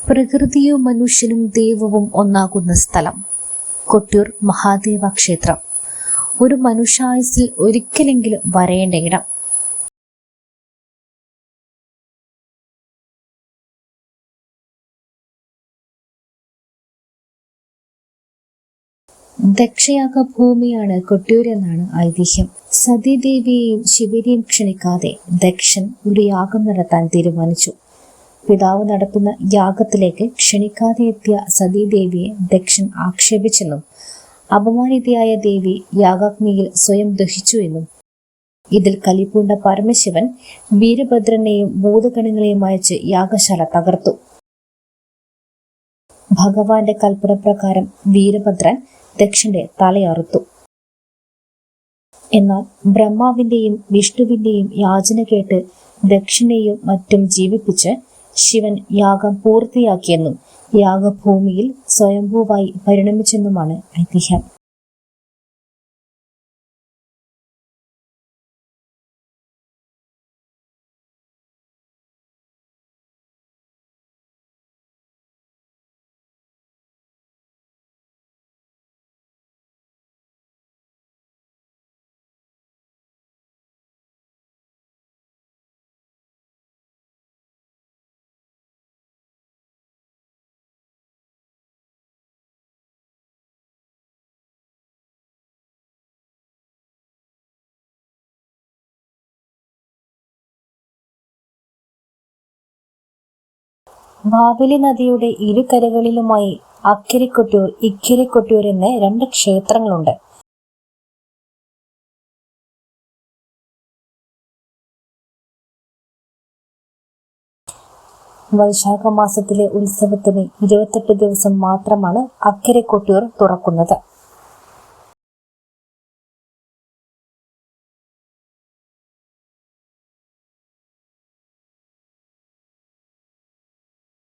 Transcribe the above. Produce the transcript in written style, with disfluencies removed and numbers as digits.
പ്രകൃതിയും മനുഷ്യനും ദൈവവും ഒന്നാകുന്ന സ്ഥലം കൊട്ടിയൂർ മഹാദേവ ക്ഷേത്രം. ഒരു മനുഷ്യായുസ്സിൽ ഒരിക്കലെങ്കിലും വരേണ്ട ഇടം. ദക്ഷയാഗ ഭൂമിയാണ് കൊട്ടിയൂർ എന്നാണ് ഐതിഹ്യം. സതീദേവിയെയും ശിവനെയും ക്ഷണിക്കാതെ ദക്ഷൻ ഒരു യാഗം നടത്താൻ തീരുമാനിച്ചു. പിതാവ് നടത്തുന്ന യാഗത്തിലേക്ക് ക്ഷണിക്കാതെ എത്തിയ സതീദേവിയെ ദക്ഷൻ ആക്ഷേപിച്ചെന്നും അപമാനിതയായ ദേവി യാഗാഗ്നിയിൽ സ്വയം ദഹിച്ചു എന്നും ഇതിൽ കലിപൂണ്ട പരമശിവൻ വീരഭദ്രനെയും ഭൂതഗണങ്ങളെയും അയച്ച് യാഗശാല തകർത്തു. ഭഗവാന്റെ കൽപ്പന പ്രകാരം വീരഭദ്രൻ ദക്ഷന്റെ തലയറുത്തു. എന്നാൽ ബ്രഹ്മാവിന്റെയും വിഷ്ണുവിന്റെയും യാചന കേട്ട് ദക്ഷനെയും മറ്റും ജീവിപ്പിച്ച് ശിവൻ യാഗം പൂർത്തിയാക്കിയെന്നും യാഗഭൂമിയിൽ സ്വയംഭൂവായി പരിണമിച്ചെന്നുമാണ് ഐതിഹ്യം. മാവേലി നദിയുടെ ഇരുകരകളിലുമായി അക്കരെ കൊട്ടിയൂർ, ഇക്കരെ കൊട്ടിയൂർ എന്ന രണ്ട് ക്ഷേത്രങ്ങളുണ്ട്. വൈശാഖ മാസത്തിലെ ഉത്സവത്തിന് 28 ദിവസം മാത്രമാണ് അക്കരെ കൊട്ടിയൂർ തുറക്കുന്നത്.